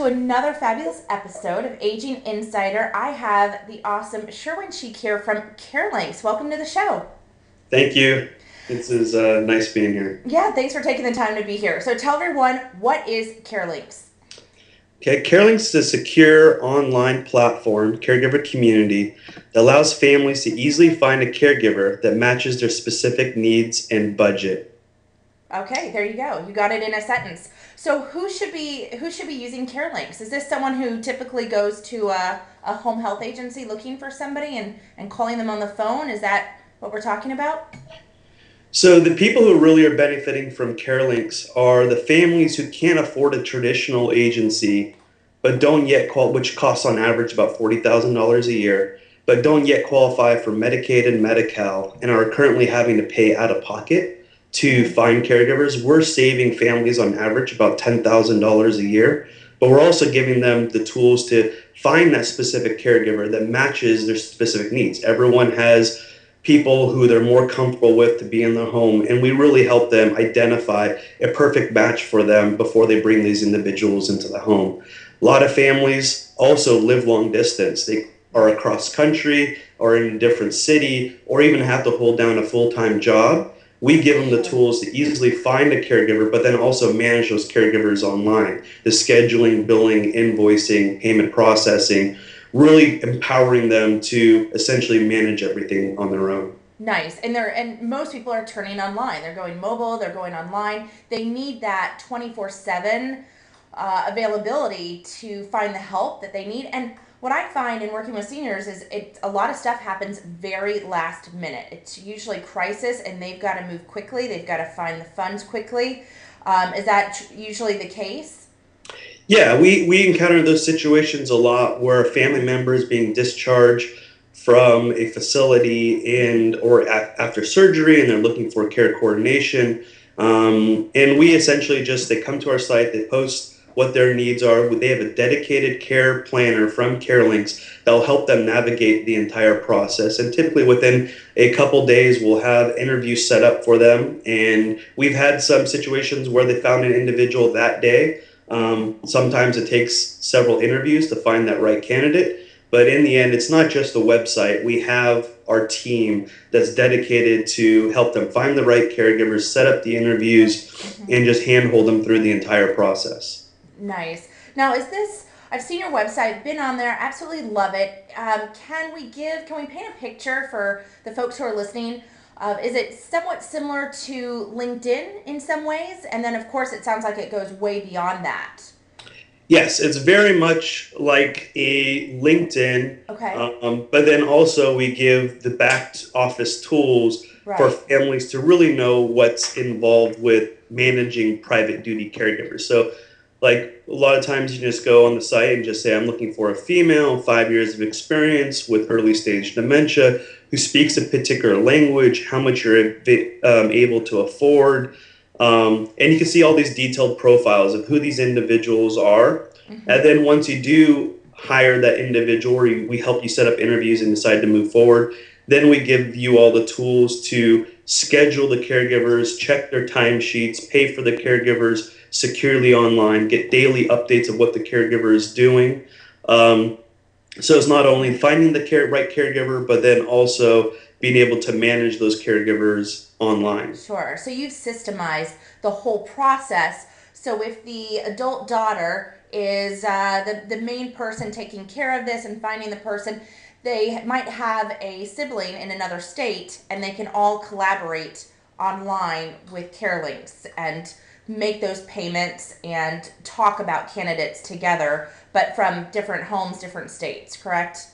to another fabulous episode of Aging Insider. I have the awesome Sherwin Sheik here from Carelinx. Welcome to the show. Thank you. This is nice being here. Yeah, thanks for taking the time to be here. So tell everyone, what is Carelinx? Okay, CareLinks is a secure online platform, caregiver community that allows families to easily find a caregiver that matches their specific needs and budget. Okay, there you go. You got it in a sentence. So who should be using Carelinx? Is this someone who typically goes to a home health agency looking for somebody and calling them on the phone? Is that what we're talking about? So the people who really are benefiting from CareLinks are the families who can't afford a traditional agency, but don't yet which costs on average about $40,000 a year, but don't yet qualify for Medicaid and Medi-Cal and are currently having to pay out of pocket to find caregivers. We're saving families on average about $10,000 a year, but we're also giving them the tools to find that specific caregiver that matches their specific needs. Everyone has people who they're more comfortable with to be in their home, and we really help them identify a perfect match for them before they bring these individuals into the home. A lot of families also live long distance. They are across country or in a different city or even have to hold down a full-time job. We give them the tools to easily find a caregiver, but then also manage those caregivers online. The scheduling, billing, invoicing, payment processing, really empowering them to essentially manage everything on their own. Nice. And most people are turning online. They're going mobile, they're going online. They need that 24/7 availability to find the help that they need. And what I find in working with seniors is a lot of stuff happens very last minute. It's usually crisis and they've got to move quickly. They've got to find the funds quickly. Is that usually the case? Yeah, we encounter those situations a lot where a family member is being discharged from a facility after surgery and they're looking for care coordination. And we essentially they come to our site, they post what their needs are. They have a dedicated care planner from CareLinks that will help them navigate the entire process. And typically within a couple days, we'll have interviews set up for them. And we've had some situations where they found an individual that day. Sometimes it takes several interviews to find that right candidate. But in the end, it's not just the website. We have our team that's dedicated to help them find the right caregivers, set up the interviews, and just handhold them through the entire process. Nice. Now, I've seen your website, been on there, absolutely love it. Can we paint a picture for the folks who are listening? Is it somewhat similar to LinkedIn in some ways? And then, of course, it sounds like it goes way beyond that. Yes, it's very much like a LinkedIn, Okay. but then also we give the back office tools for Right. families to really know what's involved with managing private duty caregivers. So, like a lot of times, you just go on the site and just say, "I'm looking for a female, 5 years of experience with early stage dementia, who speaks a particular language, how much you're able to afford." And you can see all these detailed profiles of who these individuals are. And then once you do hire that individual, or we help you set up interviews and decide to move forward, then we give you all the tools to schedule the caregivers, check their timesheets, pay for the caregivers securely online, get daily updates of what the caregiver is doing. Um, so it's not only finding the right caregiver, but then also being able to manage those caregivers online. Sure. So you've systemized the whole process. So if the adult daughter is the main person taking care of this and finding the person, they might have a sibling in another state and they can all collaborate online with CareLinks and make those payments and talk about candidates together, but from different homes, different states, correct?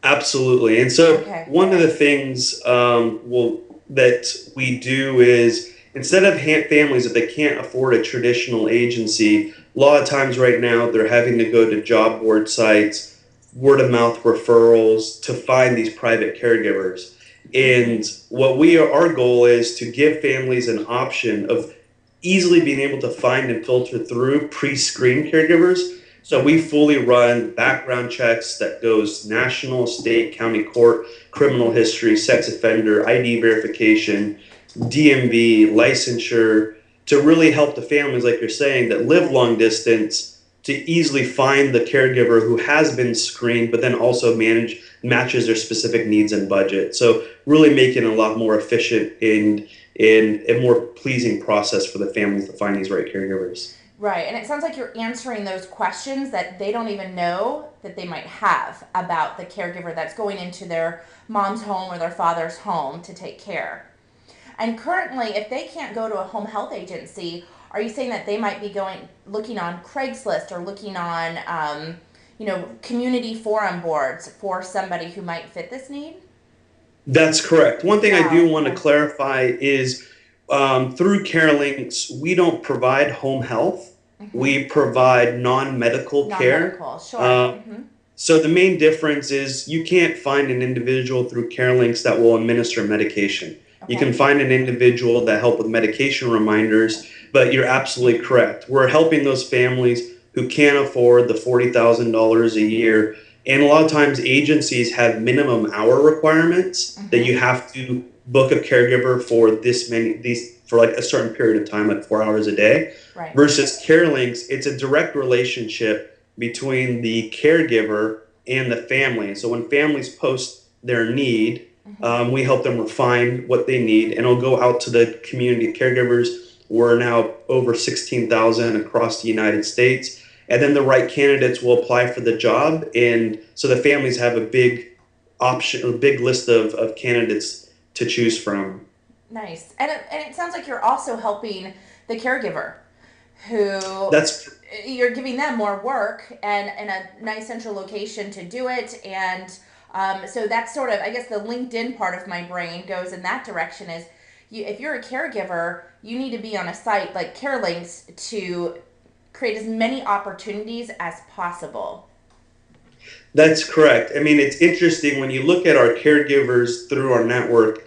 Absolutely. And so Okay. one of the things that we do is instead of families, if they can't afford a traditional agency, a lot of times right now they're having to go to job board sites, word of mouth referrals to find these private caregivers. And our goal is to give families an option of easily being able to find and filter through pre-screened caregivers. So we fully run background checks that goes national, state, county court, criminal history, sex offender, ID verification, DMV, licensure, to really help the families, like you're saying, that live long distance to to easily find the caregiver who has been screened, but then also matches their specific needs and budget. So really making it a lot more efficient and in a more pleasing process for the families to find these right caregivers. Right. And it sounds like you're answering those questions that they don't even know that they might have about the caregiver that's going into their mom's home or their father's home to take care. And currently, if they can't go to a home health agency, are you saying that they might be looking on Craigslist or looking on, community forum boards for somebody who might fit this need? That's correct. One thing I Wow. do want to clarify is through Carelinx, we don't provide home health. Mm-hmm. We provide non-medical care. Non-medical, sure. Uh, Mm-hmm. so the main difference is you can't find an individual through Carelinx that will administer medication. You can Okay. find an individual that help with medication reminders, but you're absolutely correct. We're helping those families who can't afford the $40,000 a year. And a lot of times agencies have minimum hour requirements that Mm-hmm. you have to book a caregiver for these for like a certain period of time, like 4 hours a day. Right. Versus CareLinks, it's a direct relationship between the caregiver and the family. So when families post their need, Mm-hmm. we help them refine what they need, and it'll go out to the community caregivers. We're now over 16,000 across the United States, and then the right candidates will apply for the job, and so the families have a big list of candidates to choose from. Nice. And it sounds like you're also helping the caregiver who That's you're giving them more work and a nice central location to do it. And so that's sort of, I guess, the LinkedIn part of my brain goes in that direction is if you're a caregiver, you need to be on a site like CareLinks to create as many opportunities as possible. that's correct. I mean, it's interesting when you look at our caregivers through our network.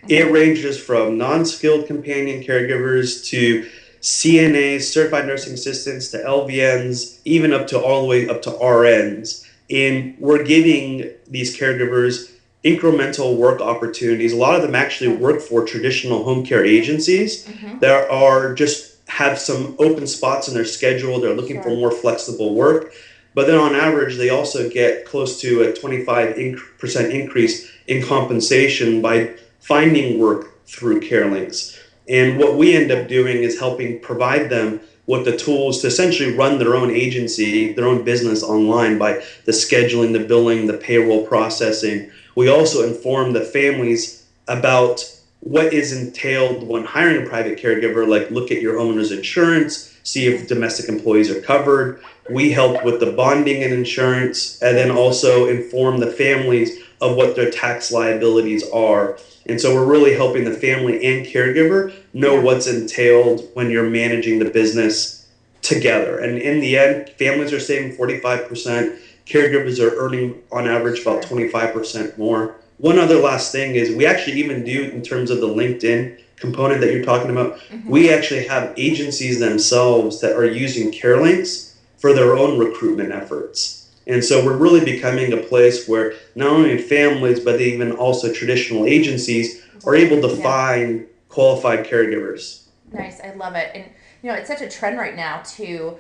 It Mm-hmm. ranges from non-skilled companion caregivers to CNAs, certified nursing assistants, to LVNs, even up to all the way up to RNs. And we're giving these caregivers incremental work opportunities. A lot of them actually Sure. work for traditional home care agencies Mm-hmm. that are just have some open spots in their schedule. They're looking for Sure. more flexible work. But then on average, they also get close to a 25% increase in compensation by finding work through CareLinks. And what we end up doing is helping provide them with the tools to essentially run their own agency, their own business online by the scheduling, the billing, the payroll processing. We also inform the families about what is entailed when hiring a private caregiver, like look at your homeowner's insurance, see if domestic employees are covered. We help with the bonding and insurance, and then Nice. also inform the families of what their tax liabilities are. And so we're really helping the family and caregiver know Yeah. what's entailed when you're managing the business together. And in the end, families are saving 45%, caregivers are earning on average about Sure. 25% more. One other last thing is we actually even do in terms of the LinkedIn component that you're talking about, Mm-hmm. we actually have agencies themselves that are using CareLinks for their own recruitment efforts. And so we're really becoming a place where not only families, but even also traditional agencies are Work. able to Yeah. find qualified caregivers. Nice. I love it. And, it's such a trend right now to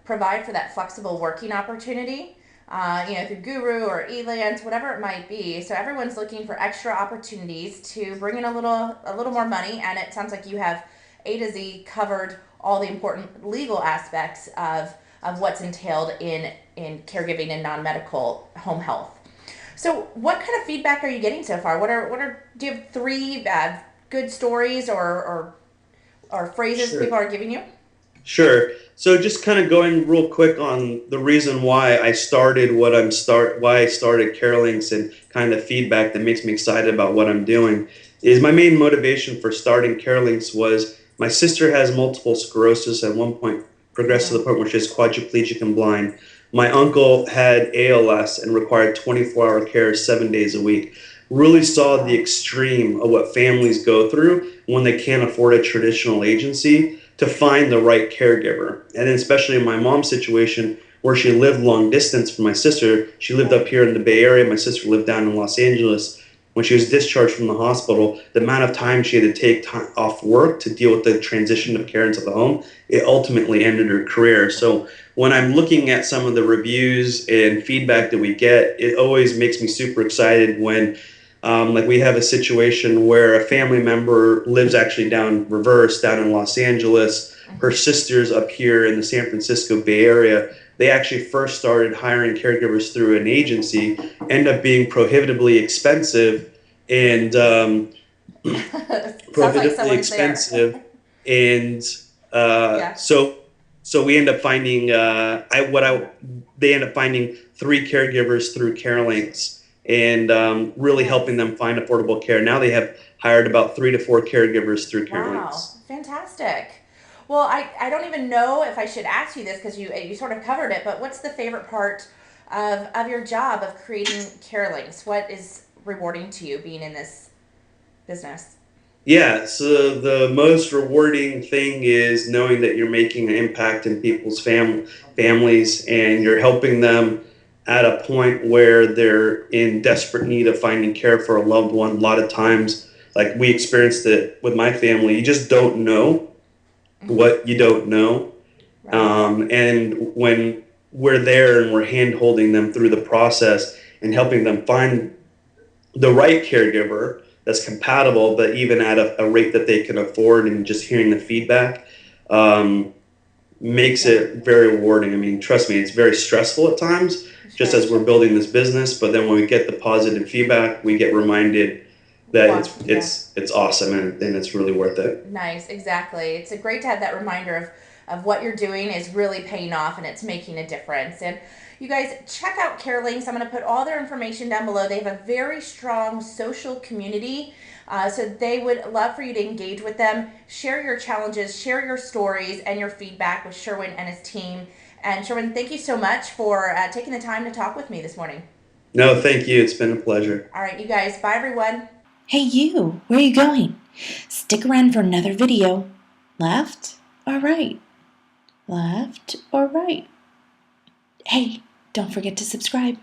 provide for that flexible working opportunity, through Guru or Elance, whatever it might be. So everyone's looking for extra opportunities to bring in a little more money. And it sounds like you have A to Z covered all the important legal aspects of what's entailed in caregiving and non-medical home health. So, what kind of feedback are you getting so far? Do you have three good stories or phrases Sure. people are giving you? Sure. So just kind of going real quick on the reason why why I started Carelinks and kind of feedback that makes me excited about what I'm doing is my main motivation for starting Carelinks was my sister has multiple sclerosis at one point progressed to Mm-hmm. the point where she's quadriplegic and blind. My uncle had ALS and required 24-hour care 7 days a week. Really saw the Wow. extreme of what families go through when they can't afford a traditional agency to find the right caregiver. And then especially in my mom's situation where she lived long distance from my sister, she lived Right. up here in the Bay Area, my sister lived down in Los Angeles. when she was discharged from the hospital, the amount of time she had to take time off work to deal with the transition of care into the home, it ultimately ended her career. So when I'm looking at some of the reviews and feedback that we get, it always makes me super excited when like we have a situation where a family member lives actually down reverse down in Los Angeles. Her sister's up here in the San Francisco Bay Area. They actually first started hiring caregivers through an agency, end up being prohibitively expensive and Sounds like prohibitively someone's there. expensive, and Yeah. so we end up finding they end up finding 3 caregivers through Carelinx, and really helping Nice. them find affordable care. Now they have hired about 3 to 4 caregivers through Wow. Carelinx. Fantastic. Well, I don't even know if I should ask you this because you sort of covered it, but what's the favorite part of your job of creating Carelinx? What is rewarding to you being in this business? Yeah, so the most rewarding thing is knowing that you're making an impact in people's families, and you're helping them at a point where they're in desperate need of finding care for a loved one. A lot of times, like we experienced it with my family, you just don't know Hmm. what you don't know. Right. And when we're there and we're hand holding them through the process and helping them find the right caregiver that's compatible, but even at a rate that they can afford, and just hearing the feedback um, makes Yeah. it very rewarding. I mean, trust me, it's very stressful at times, just Sure. as we're building this business. But then when we get the positive feedback, we get reminded that Well, yeah. it's awesome, and it's really worth it. Nice, exactly. It's a great to have that reminder of what you're doing is really paying off and it's making a difference. And you guys check out CareLinks. I'm going to put all their information down below. They have a very strong social community. So they would love for you to engage with them, share your challenges, share your stories and your feedback with Sherwin and his team. And Sherwin, thank you so much for taking the time to talk with me this morning. No, thank you. It's been a pleasure. All right, you guys. Bye, everyone. Hey you, where are you going? Stick around for another video. Left or right? Left or right? Hey, don't forget to subscribe.